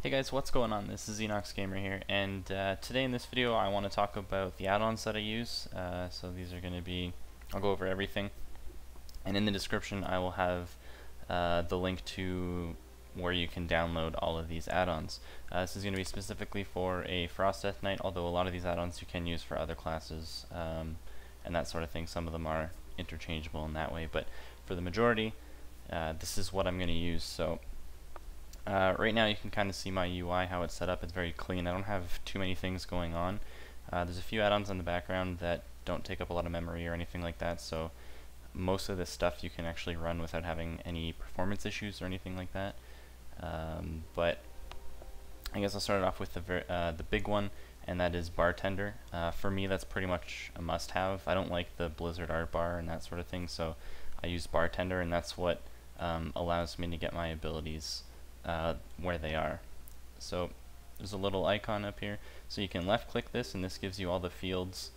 Hey guys, what's going on? This is Enox Gamer here, and today in this video I want to talk about the add-ons that I use. So these are going to be, I'll go over everything, and in the description I will have the link to where you can download all of these add-ons. This is going to be specifically for a Frost Death Knight, although a lot of these add-ons you can use for other classes and that sort of thing. Some of them are interchangeable in that way, but for the majority, this is what I'm going to use. So right now you can kind of see my UI, how it's set up. It's very clean. I don't have too many things going on. There's a few add-ons in the background that don't take up a lot of memory or anything like that, so most of this stuff you can actually run without having any performance issues or anything like that. But I guess I'll start it off with the big one, and that is Bartender. For me, that's pretty much a must-have. I don't like the Blizzard art bar and that sort of thing, so I use Bartender, and that's what allows me to get my abilities where they are. So there's a little icon up here, so you can left click this, and this gives you all the fields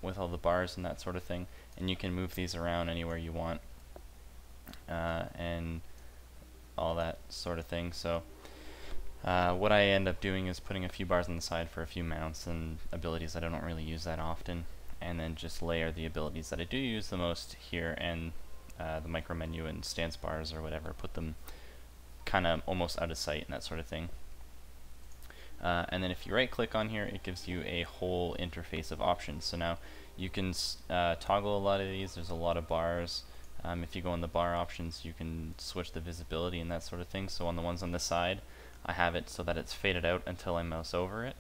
with all the bars and that sort of thing, and you can move these around anywhere you want and all that sort of thing. So what I end up doing is putting a few bars on the side for a few mounts and abilities that I don't really use that often, and then just layer the abilities that I do use the most here, and the micro menu and stance bars or whatever, put them kind of almost out of sight and that sort of thing. And then if you right click on here, it gives you a whole interface of options. So now you can toggle a lot of these. There's a lot of bars. If you go in the bar options, you can switch the visibility and that sort of thing. So on the ones on the side, I have it so that it's faded out until I mouse over it.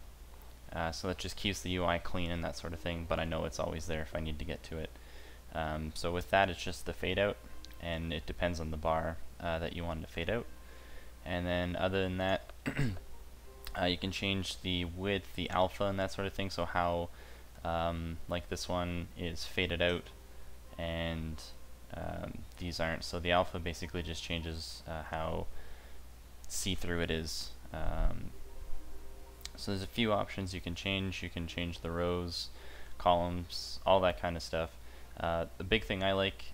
So that just keeps the UI clean and that sort of thing, but I know it's always there if I need to get to it. So with that, it's just the fade out, and it depends on the bar that you want to fade out. And then other than that, you can change the width, the alpha, and that sort of thing. So how, like this one is faded out, and these aren't. So the alpha basically just changes how see-through it is. So there's a few options you can change. You can change the rows, columns, all that kind of stuff. The big thing I like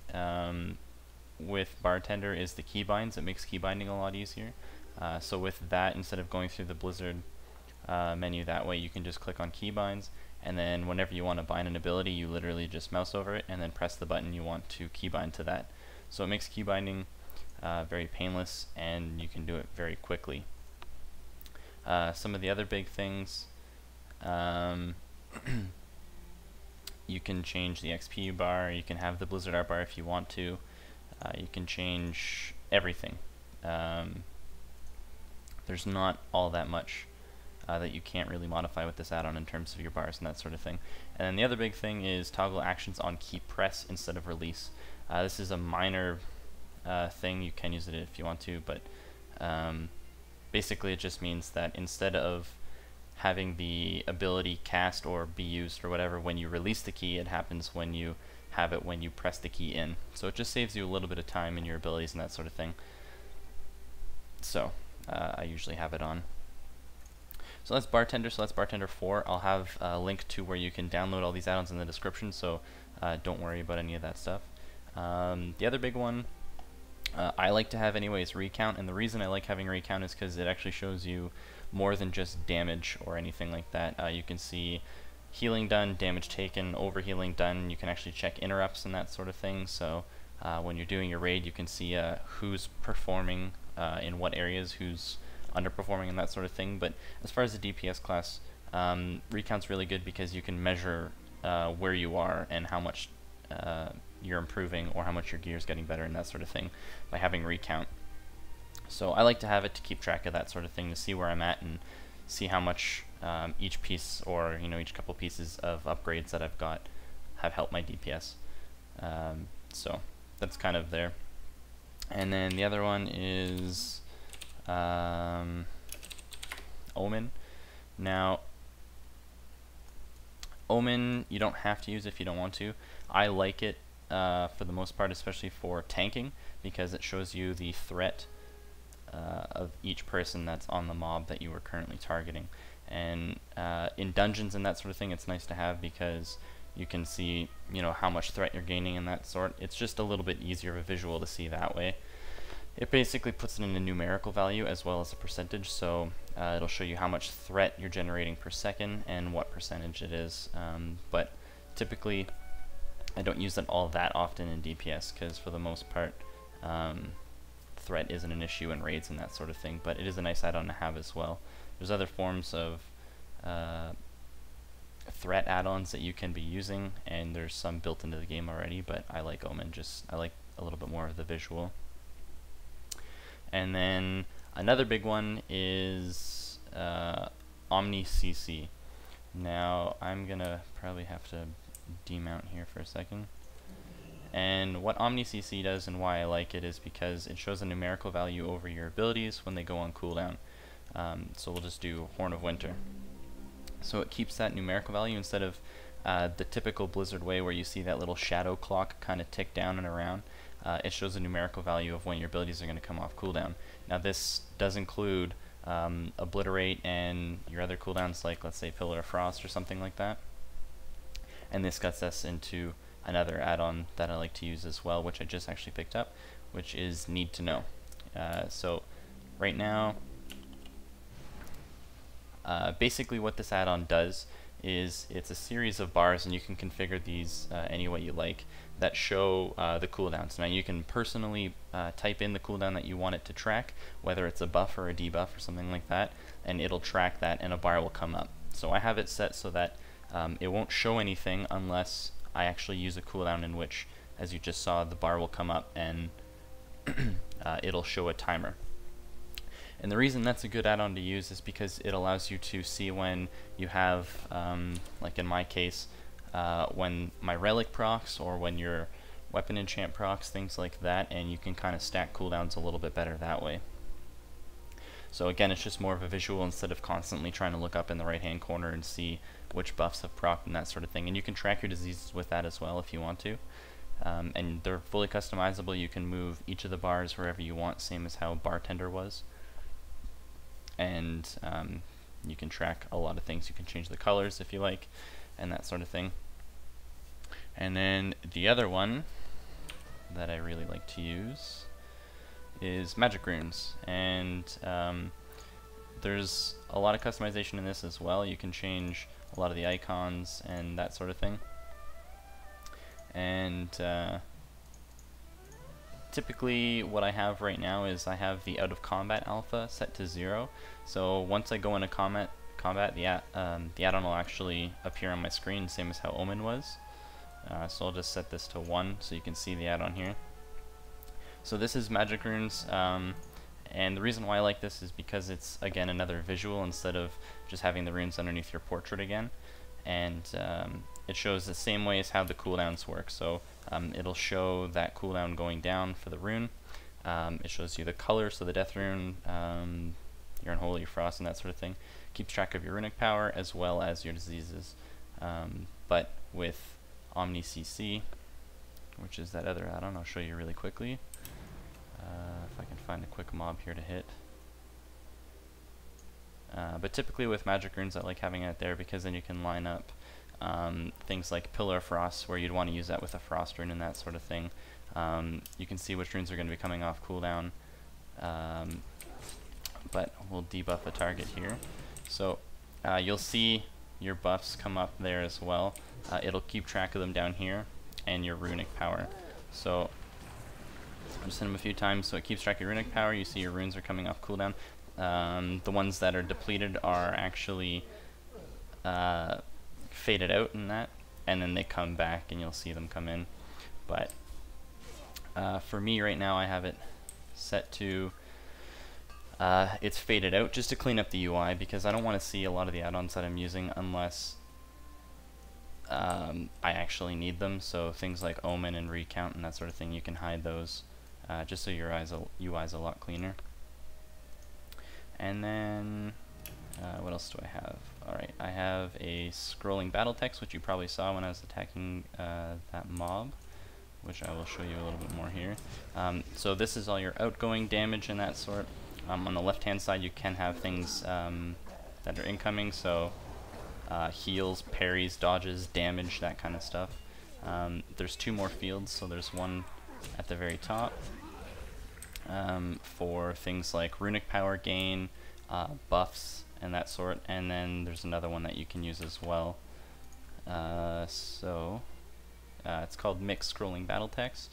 with Bartender is the keybinds. It makes keybinding a lot easier. So with that, instead of going through the Blizzard menu that way, you can just click on keybinds, and then whenever you want to bind an ability, you literally just mouse over it and then press the button you want to keybind to that. So it makes keybinding very painless, and you can do it very quickly. Some of the other big things, you can change the XP bar, you can have the Blizzard art bar if you want to. You can change everything. There's not all that much that you can't really modify with this add-on in terms of your bars and that sort of thing. And then the other big thing is toggle actions on key press instead of release. This is a minor thing. You can use it if you want to, but basically it just means that instead of having the ability cast or be used or whatever when you release the key, it happens when you have it when you press the key in. So it just saves you a little bit of time in your abilities and that sort of thing. So I usually have it on. So that's Bartender. So that's Bartender 4. I'll have a link to where you can download all these add-ons in the description, so don't worry about any of that stuff. The other big one I like to have anyway is Recount, and the reason I like having Recount is because it actually shows you more than just damage or anything like that. You can see healing done, damage taken, overhealing done. You can actually check interrupts and that sort of thing. So when you're doing your raid, you can see who's performing in what areas, who's underperforming and that sort of thing. But as far as the DPS class, Recount's really good because you can measure where you are and how much you're improving or how much your gear's getting better and that sort of thing by having Recount. So I like to have it to keep track of that sort of thing, to see where I'm at and see how much each piece, or each couple pieces of upgrades that I've got have helped my DPS. So that's kind of there. And then the other one is Omen. Now Omen you don't have to use if you don't want to. I like it for the most part, especially for tanking, because it shows you the threat of each person that's on the mob that you are currently targeting. And in dungeons and that sort of thing, it's nice to have because you can see how much threat you're gaining and that sort. It's just a little bit easier of a visual to see that way. It basically puts it in a numerical value as well as a percentage, so it'll show you how much threat you're generating per second and what percentage it is. But typically, I don't use it all that often in DPS because for the most part, threat isn't an issue in raids and that sort of thing, but it is a nice add-on to have as well. There's other forms of threat add-ons that you can be using, and there's some built into the game already, but I like Omen, I like a little bit more of the visual. And then another big one is Omni CC. Now I'm gonna probably have to demount here for a second. And what Omni CC does and why I like it is because it shows a numerical value over your abilities when they go on cooldown. So we'll just do Horn of Winter. So it keeps that numerical value instead of the typical Blizzard way where you see that little shadow clock kind of tick down and around. It shows a numerical value of when your abilities are going to come off cooldown. Now this does include Obliterate and your other cooldowns, like let's say Pillar of Frost or something like that. And this gets us into another add-on that I like to use as well, which I just actually picked up, which is Need to Know. So right now, basically what this add-on does is it's a series of bars, and you can configure these any way you like, that show the cooldowns. Now you can personally type in the cooldown that you want it to track, whether it's a buff or a debuff or something like that, and it'll track that and a bar will come up. So I have it set so that it won't show anything unless I actually use a cooldown in which, as you just saw, the bar will come up and it'll show a timer. And the reason that's a good add-on to use is because it allows you to see when you have, like in my case, when my relic procs or when your weapon enchant procs, things like that, and you can kind of stack cooldowns a little bit better that way. So again, it's just more of a visual instead of constantly trying to look up in the right hand corner and see which buffs have procced and that sort of thing. And you can track your diseases with that as well if you want to. And they're fully customizable. You can move each of the bars wherever you want, same as how Bartender was. And you can track a lot of things. You can change the colors if you like, and that sort of thing. And then the other one that I really like to use is magic runes, and there's a lot of customization in this as well. You can change a lot of the icons and that sort of thing. And typically what I have right now is I have the out of combat alpha set to 0. So once I go into combat, the add-on will actually appear on my screen, same as how Omen was. So I'll just set this to 1 so you can see the add-on here. So this is magic runes, and the reason why I like this is because it's, again, another visual instead of just having the runes underneath your portrait again. And it shows the same way as how the cooldowns work. So it'll show that cooldown going down for the rune. It shows you the color, so the death rune, your unholy, your frost, and that sort of thing. Keeps track of your runic power as well as your diseases. But with Omni CC, which is that other add-on, I'll show you really quickly. If I can find a quick mob here to hit. But typically with magic runes, I like having it there because then you can line up things like Pillar of Frost, where you'd want to use that with a frost rune and that sort of thing. You can see which runes are going to be coming off cooldown. But we'll debuff a target here. So you'll see your buffs come up there as well. It'll keep track of them down here, and your runic power. So I'll just hit them a few times so it keeps track of your runic power. You see your runes are coming off cooldown. The ones that are depleted are actually faded out in that, and then they come back and you'll see them come in. But for me right now, I have it set to it's faded out just to clean up the UI, because I don't want to see a lot of the add-ons that I'm using unless I actually need them. So things like Omen and Recount and that sort of thing, you can hide those just so your UI is a lot cleaner. And then what else do I have? Alright, I have a scrolling battle text, which you probably saw when I was attacking that mob, which I will show you a little bit more here. So this is all your outgoing damage and that sort. On the left hand side you can have things that are incoming, so heals, parries, dodges, damage, that kind of stuff. There's 2 more fields, so there's one at the very top for things like runic power gain, buffs, and that sort. And then there's another one that you can use as well. It's called Mixed Scrolling Battle Text.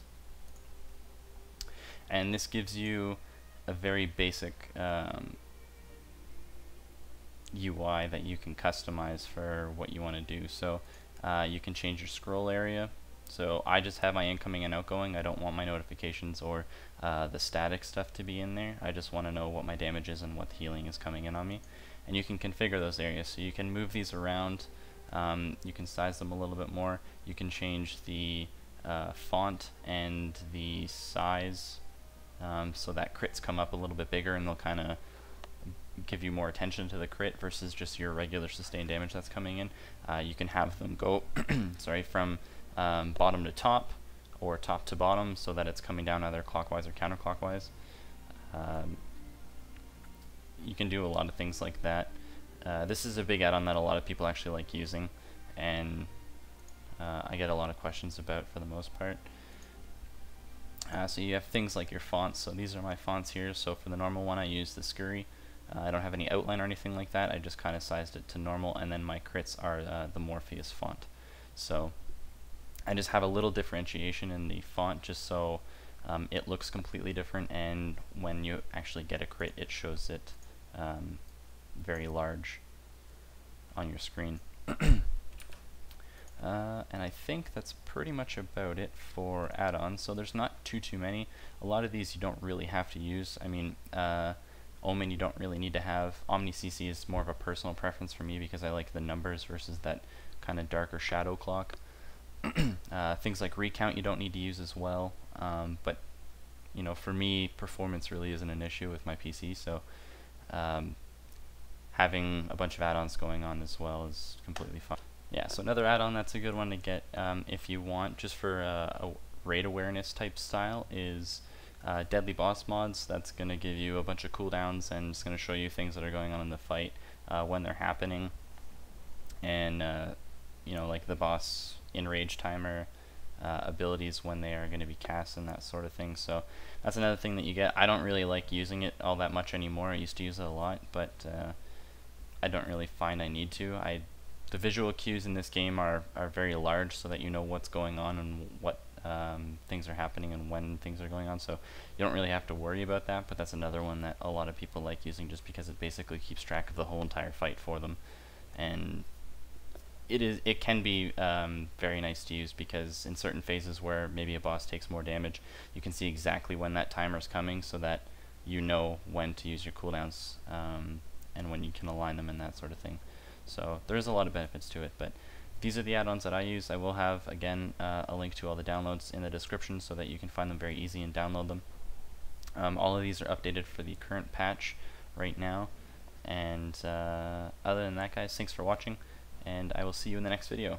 And this gives you a very basic UI that you can customize for what you want to do. So you can change your scroll area. So I just have my incoming and outgoing. I don't want my notifications or the static stuff to be in there. I just want to know what my damage is and what the healing is coming in on me. And you can configure those areas. So you can move these around. You can size them a little bit more. You can change the font and the size so that crits come up a little bit bigger, and they'll kind of give you more attention to the crit versus just your regular sustained damage that's coming in. You can have them go from bottom to top or top to bottom so that it's coming down either clockwise or counterclockwise. You can do a lot of things like that. This is a big add-on that a lot of people actually like using, and I get a lot of questions about for the most part. So you have things like your fonts. So these are my fonts here. So for the normal one I use the Scurry. I don't have any outline or anything like that. I just kind of sized it to normal, and then my crits are the Morpheus font. So I just have a little differentiation in the font just so it looks completely different, and when you actually get a crit it shows it very large on your screen. And I think that's pretty much about it for add-ons. So there's not too many. A lot of these you don't really have to use. I mean, Omen you don't really need to have. Omni CC is more of a personal preference for me because I like the numbers versus that kind of darker shadow clock. Things like Recount you don't need to use as well. But you know, for me, performance really isn't an issue with my PC. So having a bunch of add-ons going on as well is completely fine. Yeah, so another add-on that's a good one to get if you want, just for a raid awareness type style, is Deadly Boss Mods. That's going to give you a bunch of cooldowns and it's going to show you things that are going on in the fight when they're happening. And, you know, like the boss enrage timer abilities when they are going to be cast and that sort of thing. So that's another thing that you get. I don't really like using it all that much anymore. I used to use it a lot, but I don't really find I need to. The visual cues in this game are very large so that you know what's going on and what things are happening and when things are going on, so you don't really have to worry about that. But that's another one that a lot of people like using just because it basically keeps track of the whole entire fight for them, and it can be very nice to use because in certain phases where maybe a boss takes more damage, you can see exactly when that timer is coming so that you know when to use your cooldowns and when you can align them and that sort of thing. So there's a lot of benefits to it, but these are the add-ons that I use. I will have, again, a link to all the downloads in the description so that you can find them very easy and download them. All of these are updated for the current patch right now. And other than that, guys, thanks for watching, and I will see you in the next video.